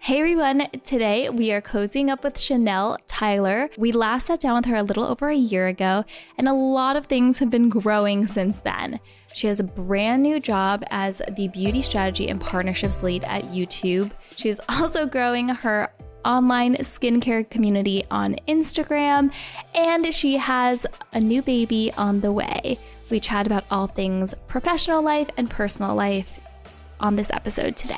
Hey everyone, today we are cozying up with Chanel Tyler. We last sat down with her a little over a year ago, and a lot of things have been growing since then. She has a brand new job as the beauty strategy and partnerships lead at YouTube. She is also growing her online skincare community on Instagram, and she has a new baby on the way. We chat about all things professional life and personal life on this episode today.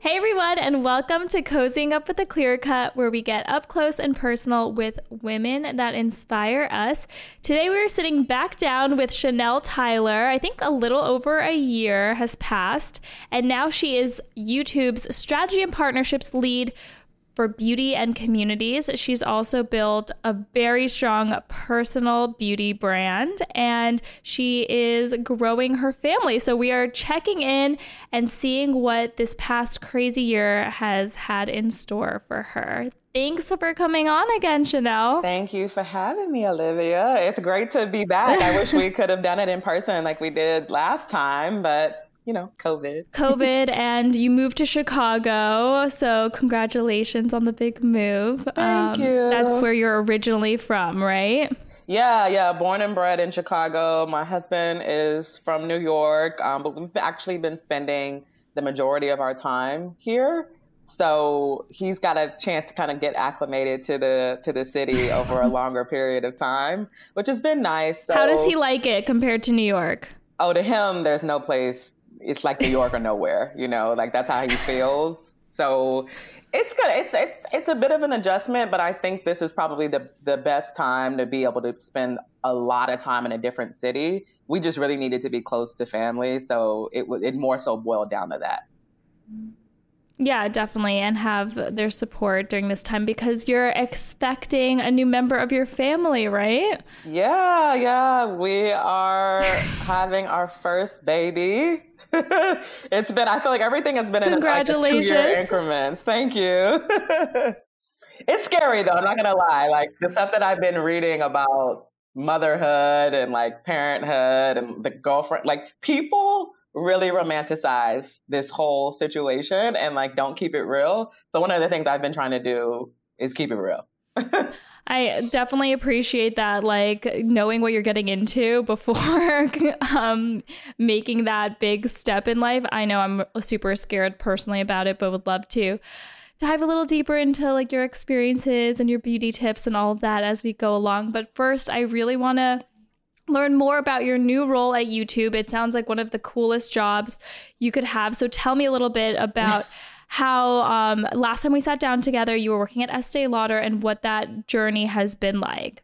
Hey everyone, and welcome to Cozying Up with a Clear Cut, where we get up close and personal with women that inspire us. Today we're sitting back down with Chanel Tyler. I think a little over a year has passed, and now she is YouTube's strategy and partnerships lead for beauty and communities. She's also built a very strong personal beauty brand, and she is growing her family. So we are checking in and seeing what this past crazy year has had in store for her. Thanks for coming on again, Chanel. Thank you for having me, Olivia. It's great to be back. I wish we could have done it in person like we did last time, but you know, COVID, and you moved to Chicago. So congratulations on the big move. Thank you. That's where you're originally from, right? Yeah. Born and bred in Chicago. My husband is from New York, but we've actually been spending the majority of our time here. So he's got a chance to kind of get acclimated to the city over a longer period of time, which has been nice. So, how does he like it compared to New York? Oh, to him, there's no place. It's like New York or nowhere, you know, like that's how he feels. So it's good. It's a bit of an adjustment, but I think this is probably the best time to be able to spend a lot of time in a different city. We just really needed to be close to family. So it more so boiled down to that. Yeah, definitely. And have their support during this time because you're expecting a new member of your family, right? Yeah. We are having our first baby. I feel like everything has been in like a 2-year increments. Thank you. It's scary though, I'm not gonna lie. Like the stuff that I've been reading about motherhood and like parenthood and the girlfriend, like people really romanticize this whole situation and like don't keep it real. So one of the things I've been trying to do is keep it real. I definitely appreciate that, like knowing what you're getting into before making that big step in life. I know I'm super scared personally about it, but would love to dive a little deeper into like your experiences and your beauty tips and all of that as we go along. But first, I really want to learn more about your new role at YouTube. It sounds like one of the coolest jobs you could have. So tell me a little bit about how last time we sat down together, you were working at Estee Lauder and what that journey has been like.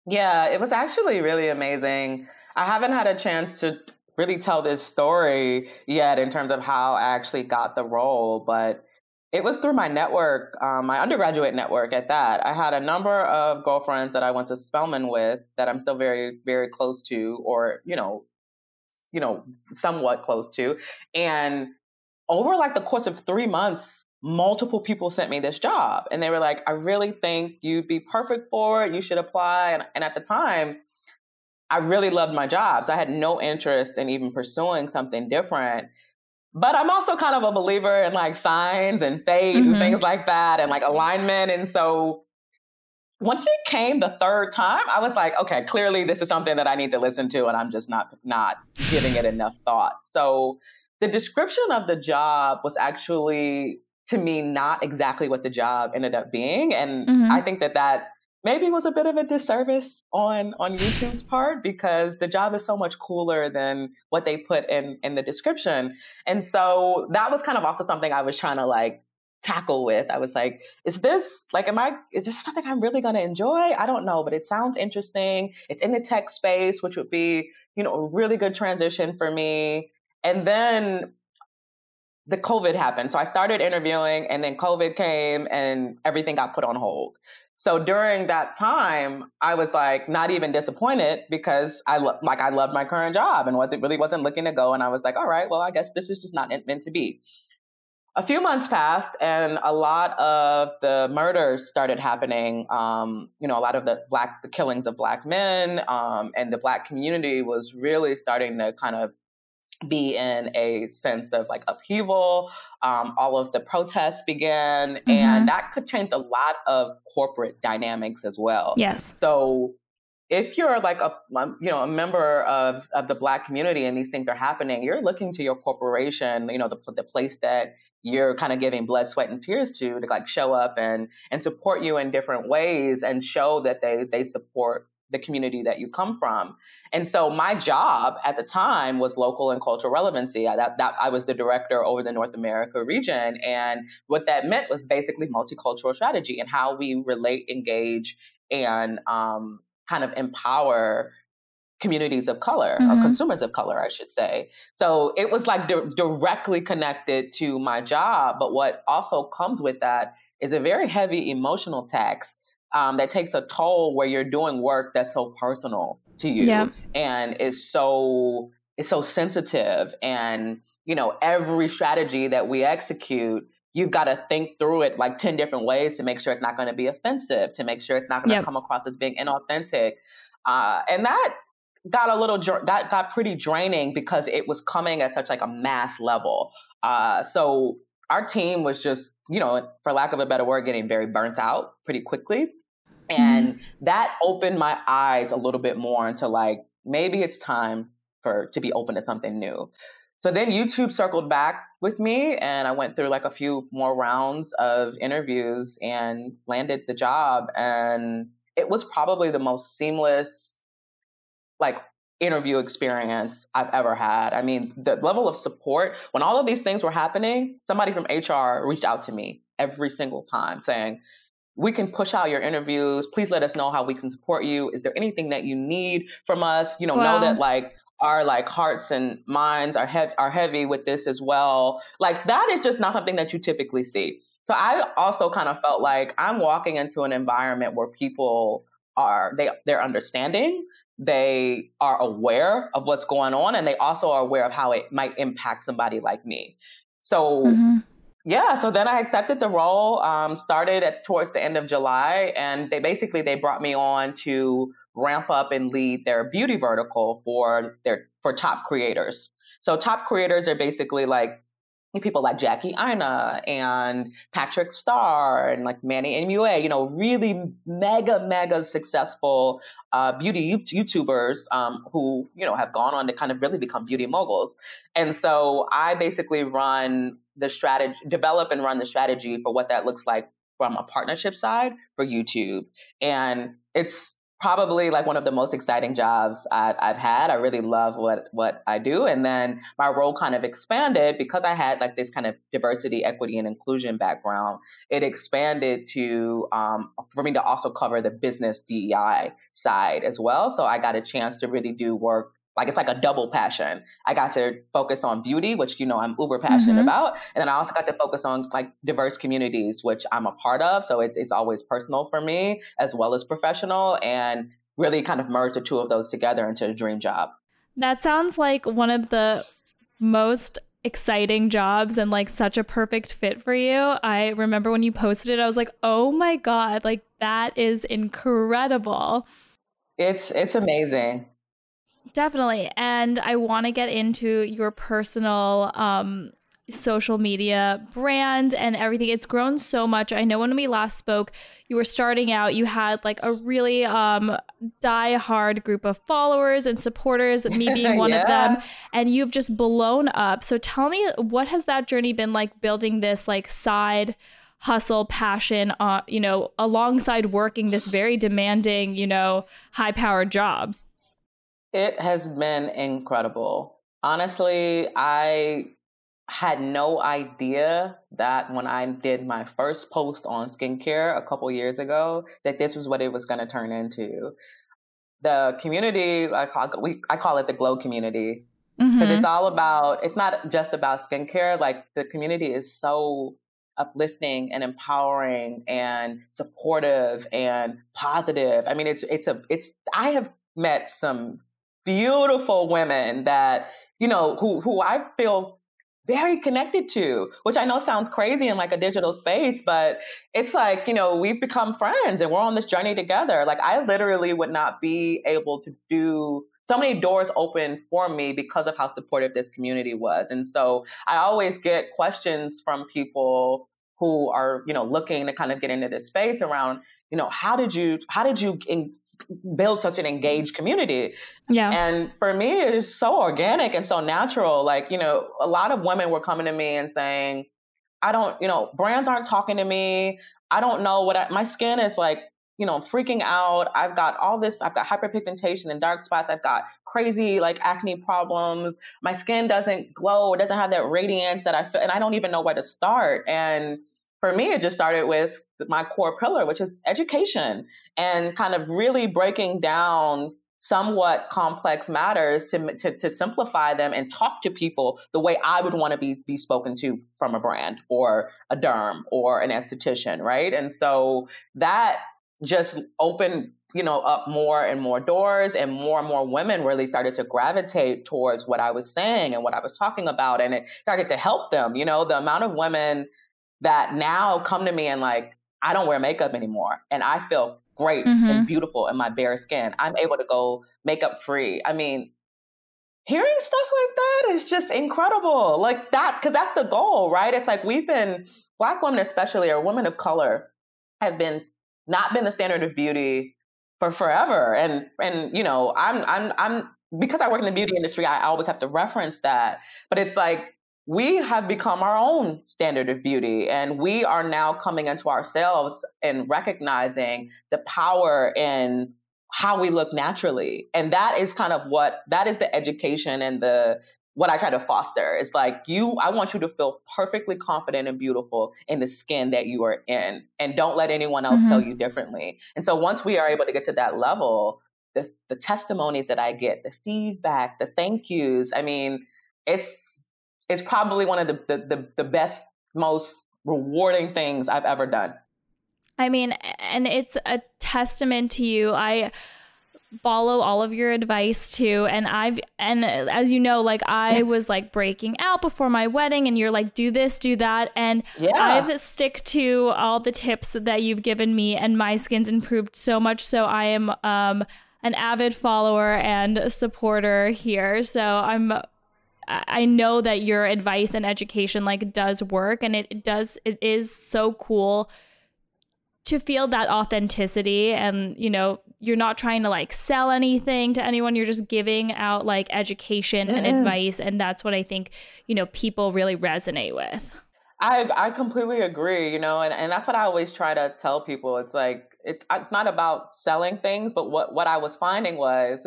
Yeah, it was actually really amazing. I haven't had a chance to really tell this story yet in terms of how I actually got the role, but it was through my network, my undergraduate network at that. I had a number of girlfriends that I went to Spelman with that I'm still very, very close to, or, you know, somewhat close to. And over like the course of 3 months, multiple people sent me this job and they were like, I really think you'd be perfect for it. You should apply. And at the time, I really loved my job. So I had no interest in even pursuing something different. But I'm also kind of a believer in like signs and fate and things like that and like alignment. And so once it came the third time, I was like, okay, clearly this is something that I need to listen to and I'm just not giving it enough thought. So the description of the job was actually, to me, not exactly what the job ended up being. And I think that maybe was a bit of a disservice on YouTube's part because the job is so much cooler than what they put in the description. And so that was kind of also something I was trying to like tackle with. I was like, is this something I'm really going to enjoy? I don't know, but it sounds interesting. It's in the tech space, which would be, you know, a really good transition for me. And then the COVID happened. So I started interviewing and then COVID came and everything got put on hold. So during that time, I was like not even disappointed because I loved my current job and really wasn't looking to go. And I was like, all right, well, I guess this is just not meant to be. a few months passed and a lot of the murders started happening. A lot of the killings of Black men, and the Black community was really starting to kind of be in a sense of like upheaval. All of the protests began, and that could change a lot of corporate dynamics as well. Yes. So if you're like a member of the Black community and these things are happening, you're looking to your corporation, the place that you're kind of giving blood, sweat, and tears to like show up and support you in different ways and show that they support the community that you come from. And so my job at the time was local and cultural relevancy. I was the director over the North America region. And what that meant was basically multicultural strategy and how we relate, engage, and kind of empower communities of color, or consumers of color, I should say. So it was like directly connected to my job. But what also comes with that is a very heavy emotional tax that takes a toll where you're doing work that's so personal to you and is so sensitive. And, every strategy that we execute, you've got to think through it like 10 different ways to make sure it's not going to be offensive, to make sure it's not going to come across as being inauthentic. And that got pretty draining because it was coming at such like a mass level. So our team was just, for lack of a better word, getting very burnt out pretty quickly. And that opened my eyes a little bit more into like, maybe it's time to be open to something new. So then YouTube circled back with me and I went through like a few more rounds of interviews and landed the job. And it was probably the most seamless like interview experience I've ever had. I mean, the level of support, when all of these things were happening, somebody from HR reached out to me every single time saying, we can push out your interviews. Please let us know how we can support you. Is there anything that you need from us? Know that like our like hearts and minds are heavy with this as well. Like that is just not something that you typically see. So I also kind of felt like I'm walking into an environment where people they're understanding, they are aware of what's going on, and they also are aware of how it might impact somebody like me. So so then I accepted the role, started towards the end of July, and they brought me on to ramp up and lead their beauty vertical for top creators. So top creators are basically like people like Jackie Aina and Patrick Starr and like Manny MUA, really mega successful beauty YouTubers who, have gone on to kind of really become beauty moguls. And so I basically develop and run the strategy for what that looks like from a partnership side for YouTube. And it's probably like one of the most exciting jobs I've had. I really love what I do. And then my role kind of expanded because I had like this kind of diversity, equity, and inclusion background. It expanded to, for me to also cover the business DEI side as well. So I got a chance to really do work. Like it's like a double passion. I got to focus on beauty, which, I'm uber passionate about. And then I also got to focus on like diverse communities, which I'm a part of. So it's always personal for me as well as professional, and really kind of merge the two of those together into a dream job. That sounds like one of the most exciting jobs and like such a perfect fit for you. I remember when you posted it, I was like, oh my God, like that is incredible. It's amazing. Definitely. And I want to get into your personal social media brand and everything. It's grown so much. I know when we last spoke, you were starting out, you had like a really die-hard group of followers and supporters, me being one of them, and you've just blown up. So tell me, what has that journey been like, building this like side hustle passion, alongside working this very demanding, high-powered job? It has been incredible. Honestly, I had no idea that when I did my first post on skincare a couple years ago, that this was what it was going to turn into. The community, I call it the Glow community, because it's not just about skincare. Like the community is so uplifting and empowering and supportive and positive. I mean, I have met some beautiful women that, who I feel very connected to, which I know sounds crazy in like a digital space, but it's like, we've become friends and we're on this journey together. Like I literally would not be able to do so many doors open for me because of how supportive this community was. And so I always get questions from people who are, looking to kind of get into this space around, how did you build such an engaged community? Yeah. And for me, it is so organic and so natural. Like, a lot of women were coming to me and saying, brands aren't talking to me. I don't know my skin is like, freaking out. I've got all this, I've got hyperpigmentation and dark spots. I've got crazy like acne problems. My skin doesn't glow. It doesn't have that radiance that I feel, and I don't even know where to start. And for me, it just started with my core pillar, which is education, and kind of really breaking down somewhat complex matters to simplify them and talk to people the way I would want to be spoken to from a brand or a derm or an esthetician, right? And so that just opened, up more and more doors, and more women really started to gravitate towards what I was saying and what I was talking about. And it started to help them. The amount of women that now come to me and like, I don't wear makeup anymore and I feel great and beautiful in my bare skin. I'm able to go makeup free. I mean, hearing stuff like that is just incredible. Like that, because that's the goal, right? It's like Black women especially, or women of color, have not been the standard of beauty for forever. And I'm because I work in the beauty industry, I always have to reference that. But it's like, we have become our own standard of beauty, and we are now coming into ourselves and recognizing the power in how we look naturally. And that is kind of that is the education and what I try to foster. It's like I want you to feel perfectly confident and beautiful in the skin that you are in, and don't let anyone else tell you differently. And so once we are able to get to that level, the testimonies that I get, the feedback, the thank yous, I mean, it's probably one of the best, most rewarding things I've ever done. I mean, and it's a testament to you. I follow all of your advice too. And as you know, like I was like breaking out before my wedding, and you're like, do this, do that. And I've stick to all the tips that you've given me, and my skin's improved so much. So I am an avid follower and supporter here. So I know that your advice and education like does work, and it is so cool to feel that authenticity. And, you're not trying to like sell anything to anyone. You're just giving out like education and advice. And that's what I think, people really resonate with. I completely agree, and that's what I always try to tell people. It's like, it's not about selling things, but what I was finding was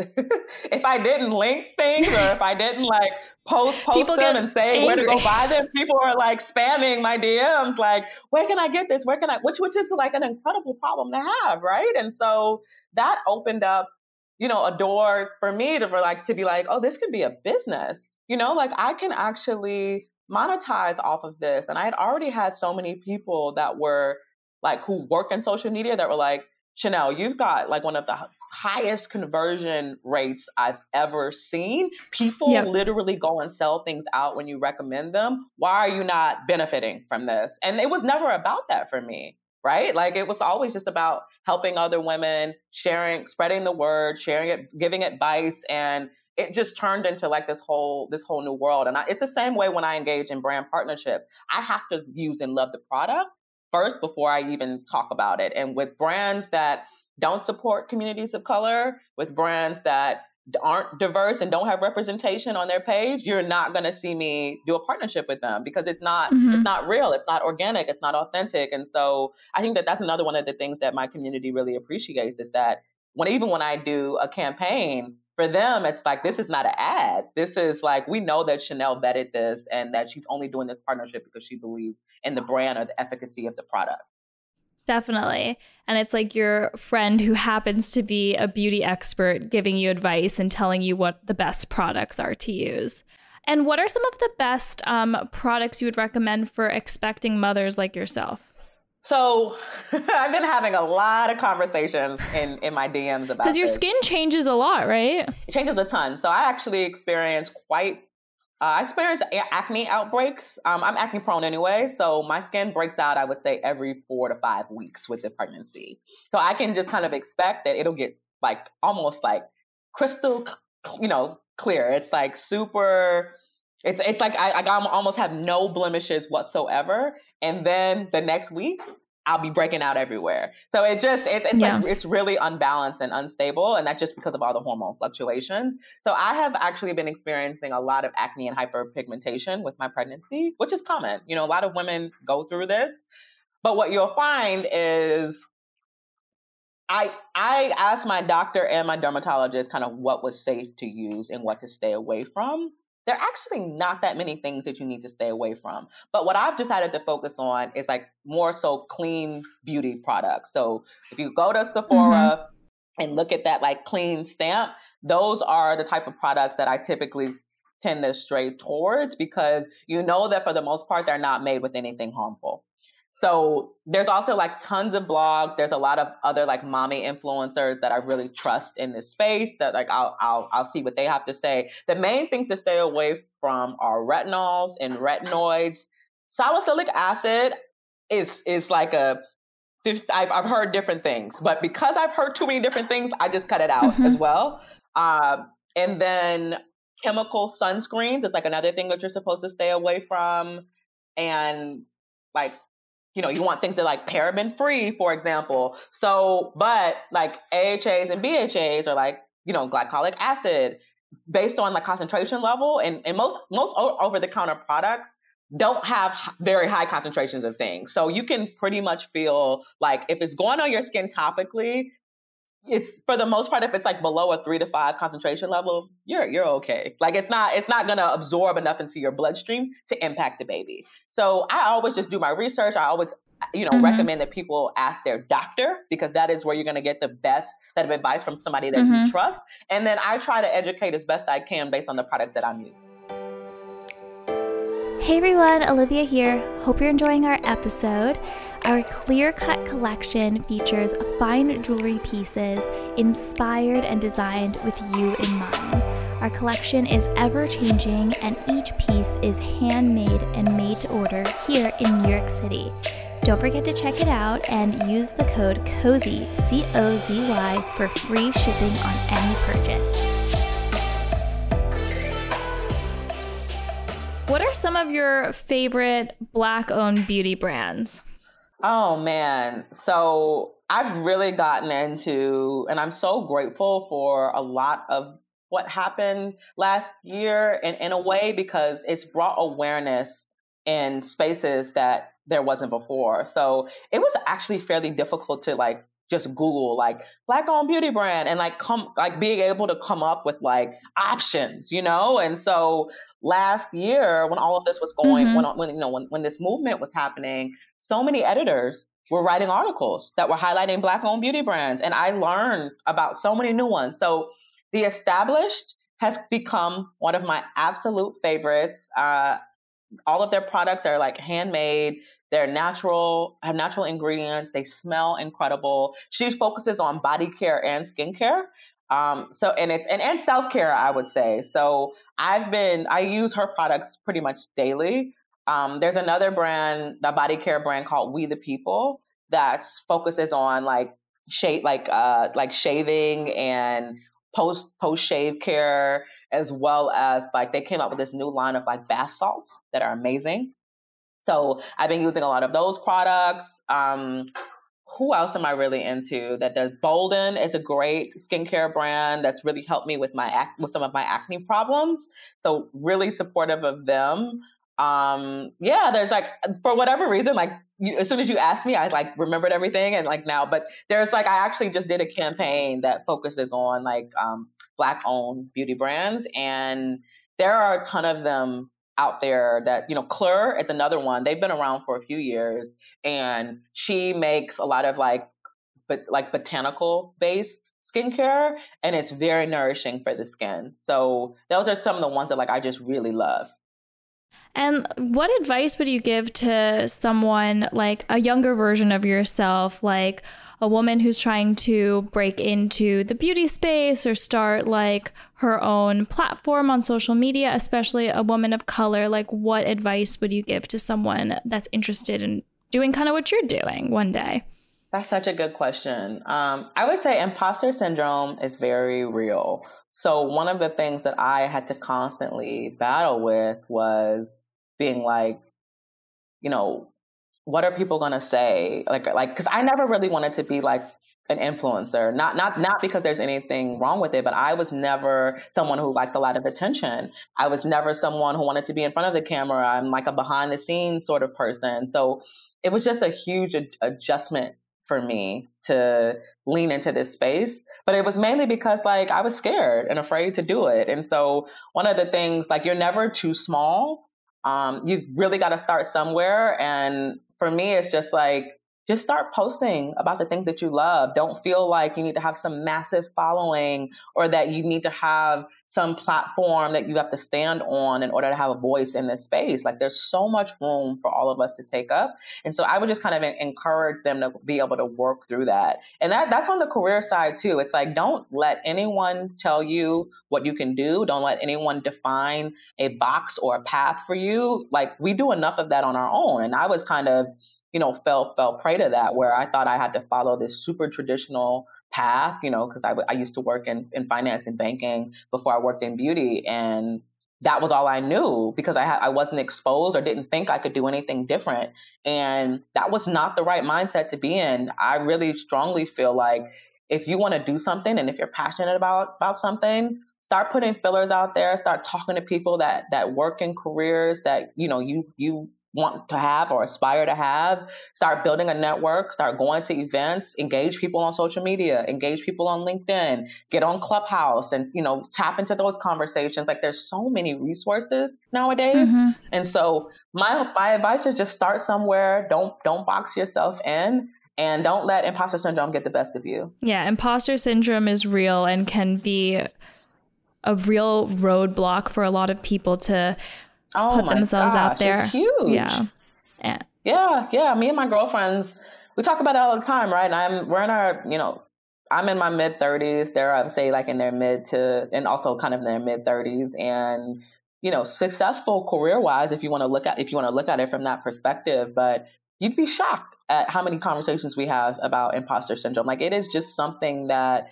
if I didn't link things, or if I didn't like post them and say where to go buy them, people are like spamming my DMs, like, where can I get this? Which is like an incredible problem to have, right? And so that opened up, a door for me to be like, oh, this could be a business, like I can actually monetize off of this. And I had already had so many people that were like, who work in social media, that were like, Chanel, you've got like one of the highest conversion rates I've ever seen. People literally go and sell things out when you recommend them. Why are you not benefiting from this? And it was never about that for me, right? Like it was always just about helping other women, sharing, spreading the word, sharing it, giving advice. And it just turned into like this whole new world. And it's the same way when I engage in brand partnerships. I have to use and love the product first before I even talk about it. And with brands that don't support communities of color, with brands that aren't diverse and don't have representation on their page, you're not going to see me do a partnership with them, because it's not real, it's not organic, it's not authentic. And so I think that that's another one of the things that my community really appreciates, is that even when I do a campaign, for them, it's like, this is not an ad. This is like, we know that Chanel vetted this, and that she's only doing this partnership because she believes in the brand or the efficacy of the product. Definitely. And it's like your friend who happens to be a beauty expert giving you advice and telling you what the best products are to use. And what are some of the best products you would recommend for expecting mothers like yourself? So I've been having a lot of conversations in my DMs about this. Because your skin changes a lot, right? It changes a ton. So I actually experienced quite I experience acne outbreaks. I'm acne prone anyway, so my skin breaks out, I would say, every 4 to 5 weeks with the pregnancy. So I can just kind of expect that it'll get like almost like crystal, clear. It's like super. It's like I almost have no blemishes whatsoever, and then the next week I'll be breaking out everywhere. So it's really unbalanced and unstable, and that's just because of all the hormone fluctuations. So I have actually been experiencing a lot of acne and hyperpigmentation with my pregnancy, which is common. A lot of women go through this, but what you'll find is I asked my doctor and my dermatologist kind of what was safe to use and what to stay away from. There are actually not that many things that you need to stay away from. But what I've decided to focus on is like more so clean beauty products. So if you go to Sephora and look at that like clean stamp, those are the type of products that I typically tend to stray towards, because that for the most part, they're not made with anything harmful. So there's also like tons of blogs. There's a lot of other like mommy influencers that I really trust in this space that like I'll see what they have to say. The main thing to stay away from are retinols and retinoids. Salicylic acid is like I've heard different things, but because I've heard too many different things, I just cut it out as well. And then chemical sunscreens is like another thing that you're supposed to stay away from. And like, you want things that are like paraben free, for example. So, but like AHAs and BHAs are like, glycolic acid based on like concentration level. And most over the counter products don't have very high concentrations of things. So you can pretty much feel like if it's going on your skin topically, it's for the most part, if it's like below a 3 to 5 concentration level, you're okay. Like it's not going to absorb enough into your bloodstream to impact the baby. So I always just do my research. I always, recommend that people ask their doctor, because that is where you're going to get the best set of advice from somebody that you trust. And then I try to educate as best I can based on the product that I'm using. Hey everyone, Olivia here. Hope you're enjoying our episode. Our Clear Cut collection features fine jewelry pieces inspired and designed with you in mind. Our collection is ever-changing, and each piece is handmade and made to order here in New York City. Don't forget to check it out and use the code COZY, COZY, for free shipping on any purchase. What are some of your favorite Black-owned beauty brands? Oh, man. So I've really gotten into, and I'm so grateful for a lot of what happened last year in a way, because it's brought awareness in spaces that there wasn't before. So it was actually fairly difficult to like just Google like Black-owned beauty brand and like being able to come up with like options, And so last year, when all of this was going, when this movement was happening, so many editors were writing articles that were highlighting Black-owned beauty brands, and I learned about so many new ones. So The Established has become one of my absolute favorites. All of their products are like handmade. They're natural, have natural ingredients. They smell incredible. She focuses on body care and skincare. And self-care, I would say. So I use her products pretty much daily. There's another brand, the body care brand called We the People, that focuses on like shaving and post shave care, as well as like they came up with this new line of like bath salts that are amazing. So I've been using a lot of those products. Who else am I really into that does? Bolden is a great skincare brand that's really helped me with some of my acne problems. So really supportive of them. There's like, for whatever reason, like as soon as you asked me, I like remembered everything and like now, but there's like, I actually just did a campaign that focuses on like, Black-owned beauty brands. And there are a ton of them out there that, Klur is another one. They've been around for a few years, and she makes a lot of like botanical based skincare, and it's very nourishing for the skin. So those are some of the ones that like I just really love. And what advice would you give to someone like a younger version of yourself, like a woman who's trying to break into the beauty space or start like her own platform on social media, especially a woman of color? Like, what advice would you give to someone that's interested in doing kind of what you're doing one day? That's such a good question. I would say imposter syndrome is very real. So one of the things that I had to constantly battle with was being like, you know, what are people going to say? Because I never really wanted to be like an influencer, not because there's anything wrong with it, but I was never someone who liked a lot of attention. I was never someone who wanted to be in front of the camera. I'm like a behind the scenes sort of person. So it was just a huge adjustment for me to lean into this space. But it was mainly because like I was scared and afraid to do it. And so one of the things, like, you're never too small. You really got to start somewhere. And for me, it's just like, just start posting about the things that you love. Don't feel like you need to have some massive following or that you need to have some platform that you have to stand on in order to have a voice in this space. Like, there's so much room for all of us to take up. And so I would just kind of encourage them to be able to work through that. And that's on the career side too. It's like, don't let anyone tell you what you can do. Don't let anyone define a box or a path for you. Like, we do enough of that on our own. And I was kind of, fell prey to that, where I thought I had to follow this super traditional path, because I used to work in finance and banking before I worked in beauty. And that was all I knew because I wasn't exposed or didn't think I could do anything different. And that was not the right mindset to be in. I really strongly feel like if you want to do something and if you're passionate about something, start putting fillers out there, start talking to people that work in careers that, you want to have or aspire to have. Start building a network, start going to events, engage people on social media, engage people on LinkedIn, get on Clubhouse and, tap into those conversations. Like, there's so many resources nowadays. Mm-hmm. And so my advice is just start somewhere. Don't box yourself in. And don't let imposter syndrome get the best of you. Yeah, imposter syndrome is real and can be a real roadblock for a lot of people to put themselves out there. It's huge. Yeah. Yeah. Me and my girlfriends, we talk about it all the time, right? And we're in our, I'm in my mid 30s. They're, I would say, like in their and also kind of in their mid 30s. And, successful career wise, if you want to look at it from that perspective, but you'd be shocked at how many conversations we have about imposter syndrome. Like, it is just something that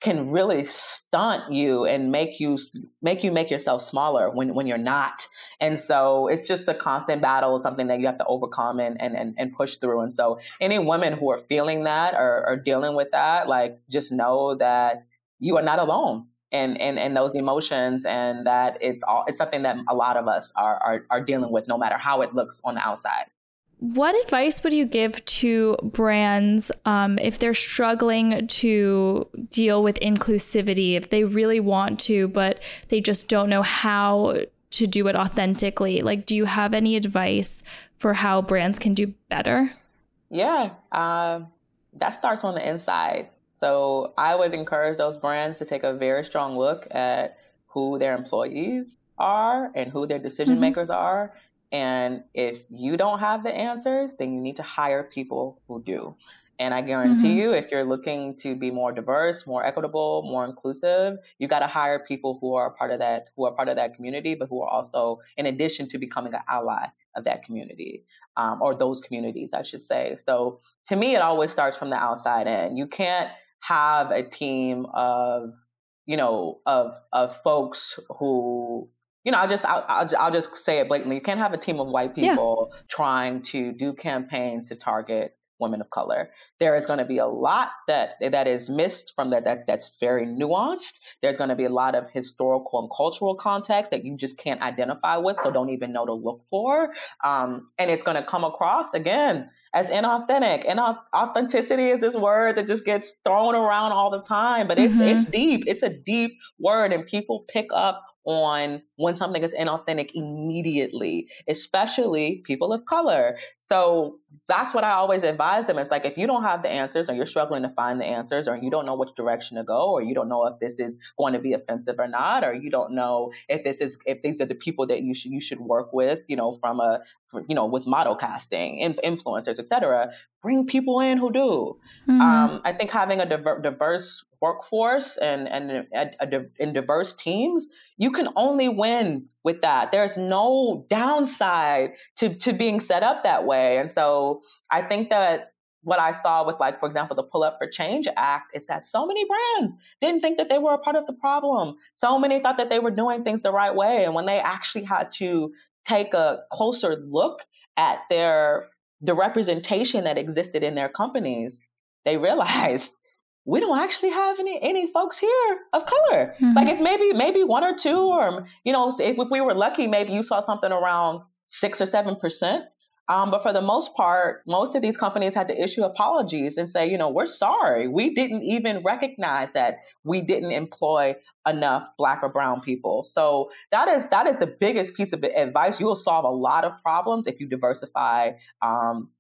can really stunt you and make you make yourself smaller when you're not. And so it's just a constant battle, something that you have to overcome and push through. And so any women who are feeling that or dealing with that, like, just know that you are not alone in those emotions, and that it's something that a lot of us are dealing with, no matter how it looks on the outside. What advice would you give to brands if they're struggling to deal with inclusivity, if they really want to, but they just don't know how to do it authentically? Like, do you have any advice for how brands can do better? Yeah, that starts on the inside. So I would encourage those brands to take a very strong look at who their employees are and who their decision makers are. And if you don't have the answers, then you need to hire people who do. And I guarantee you, if you're looking to be more diverse, more equitable, more inclusive, you got to hire people who are part of that community, but who are also, in addition to becoming an ally of that community, or those communities, I should say. So to me, it always starts from the outside in. You can't have a team of folks who, I'll just say it blatantly. You can't have a team of white people trying to do campaigns to target women of color. There is going to be a lot that is missed from that's very nuanced. There's going to be a lot of historical and cultural context that you just can't identify with, so don't even know to look for. And it's going to come across, again, as inauthentic. And authenticity is this word that just gets thrown around all the time, but it's deep. It's a deep word, and people pick up on when something is inauthentic immediately, especially people of color. So that's what I always advise them. It's like, if you don't have the answers, or you're struggling to find the answers, or you don't know which direction to go, or you don't know if this is going to be offensive or not, or you don't know if these are the people that you should work with, with model casting, influencers, etc. Bring people in who do. I think having a diverse workforce and diverse teams, you can only win with that. There's no downside to being set up that way. And so I think that what I saw with, like, for example, the Pull Up for Change Act is that so many brands didn't think that they were a part of the problem. So many thought that they were doing things the right way. And when they actually had to take a closer look at the representation that existed in their companies, they realized we don't actually have any folks here of color. Like, it's maybe one or two, or, if we were lucky, maybe you saw something around 6 or 7%. But for the most part, most of these companies had to issue apologies and say, we're sorry. We didn't even recognize that we didn't employ enough Black or brown people. So that is the biggest piece of advice. You will solve a lot of problems if you diversify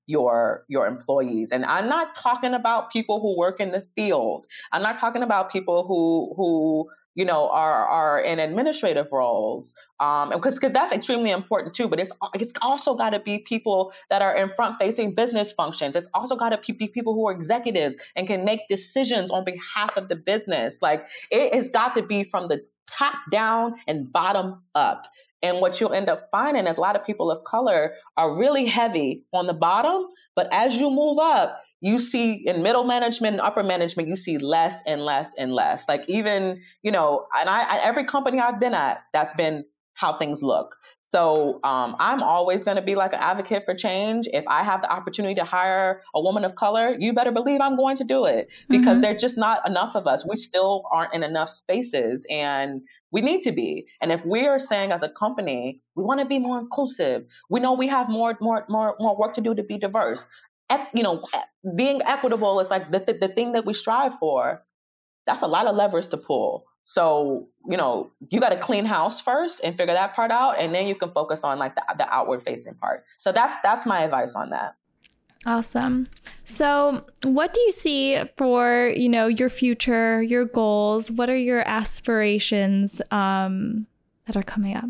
your employees. And I'm not talking about people who work in the field. I'm not talking about people who are in administrative roles, because that's extremely important too. But it's also got to be people that are in front-facing business functions. It's also got to be people who are executives and can make decisions on behalf of the business. Like, it has got to be from the top down and bottom up. And what you'll end up finding is a lot of people of color are really heavy on the bottom, but as you move up, you see in middle management and upper management, you see less and less and less. Like, even, every company I've been at, that's been how things look. So I'm always going to be like an advocate for change. If I have the opportunity to hire a woman of color, you better believe I'm going to do it, because there's just not enough of us. We still aren't in enough spaces, and we need to be. And if we are saying as a company, we want to be more inclusive, we know we have more work to do to be diverse. Being equitable is like the thing that we strive for. That's a lot of levers to pull. So, you got to clean house first and figure that part out. And then you can focus on, like, the outward facing part. So that's my advice on that. Awesome. So what do you see for, your future, your goals? What are your aspirations that are coming up?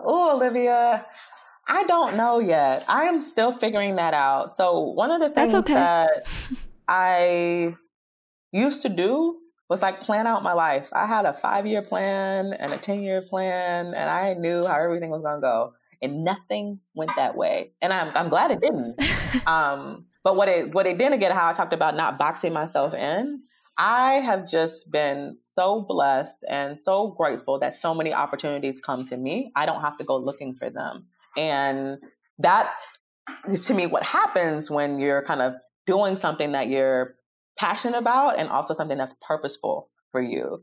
Olivia, I don't know yet. I am still figuring that out. So one of the things that I used to do was, like, plan out my life. I had a 5-year plan and a 10-year plan, and I knew how everything was going to go, and nothing went that way. And I'm glad it didn't. But what it did, again, how I talked about not boxing myself in, I have just been so blessed and so grateful that so many opportunities come to me. I don't have to go looking for them. And that is, to me, what happens when you're kind of doing something that you're passionate about, and also something that's purposeful for you.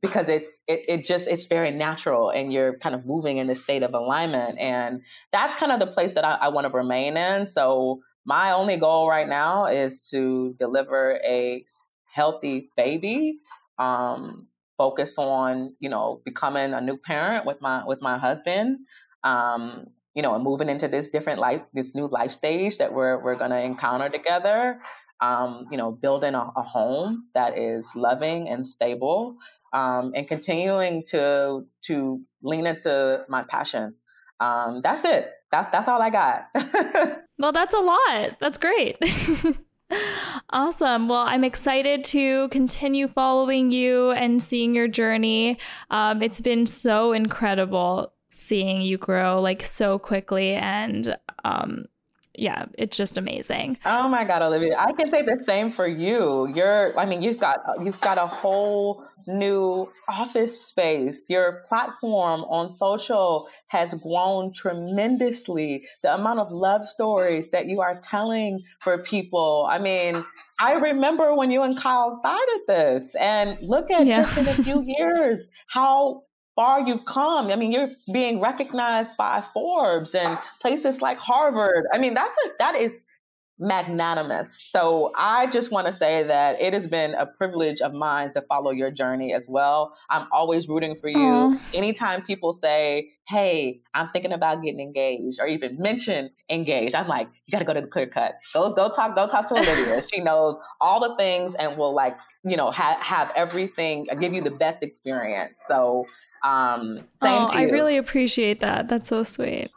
Because it's very natural, and you're kind of moving in this state of alignment. And that's kind of the place that I want to remain in. So my only goal right now is to deliver a healthy baby, focus on, becoming a new parent with my husband, and moving into this new life stage that we're going to encounter together. Building a home that is loving and stable, and continuing to lean into my passion. That's it. That's all I got. Well, that's a lot. That's great. Awesome. Well, I'm excited to continue following you and seeing your journey. It's been so incredible seeing you grow, like, so quickly, and yeah, it's just amazing. Oh my God, Olivia, I can say the same for you. You've got a whole new office space. Your platform on social has grown tremendously. The amount of love stories that you are telling for people. I remember when you and Kyle started this, and look at just in a few years, how far you've come. You're being recognized by Forbes and places like Harvard. That is magnanimous. So I just want to say that it has been a privilege of mine to follow your journey as well. I'm always rooting for you. Aw. Anytime people say, hey, I'm thinking about getting engaged, or even mention engaged, I'm like, you got to go to the Clear Cut. Go talk to Olivia. She knows all the things and will, like, have everything, give you the best experience. So same to you. I really appreciate that. That's so sweet.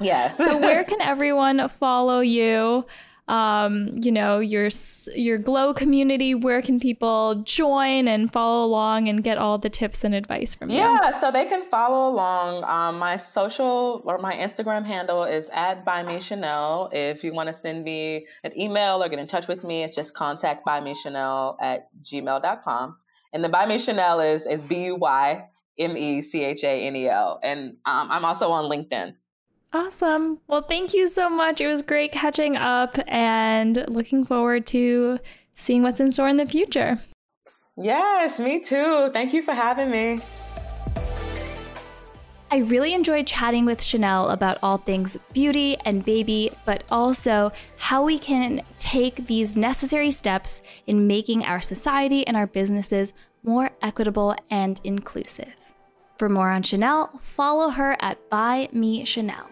Yes. So where can everyone follow you? Your Glow community, where can people join and follow along and get all the tips and advice from you? Yeah, so they can follow along. My social or my Instagram handle is @ByMeChanel. If you want to send me an email or get in touch with me, it's just contactbymechanel@gmail.com. And the By Me Chanel is BUYMECHANEL. And I'm also on LinkedIn. Awesome. Well, thank you so much. It was great catching up and looking forward to seeing what's in store in the future. Yes, me too. Thank you for having me. I really enjoyed chatting with Chanel about all things beauty and baby, but also how we can take these necessary steps in making our society and our businesses more equitable and inclusive. For more on Chanel, follow her at By Me Chanel.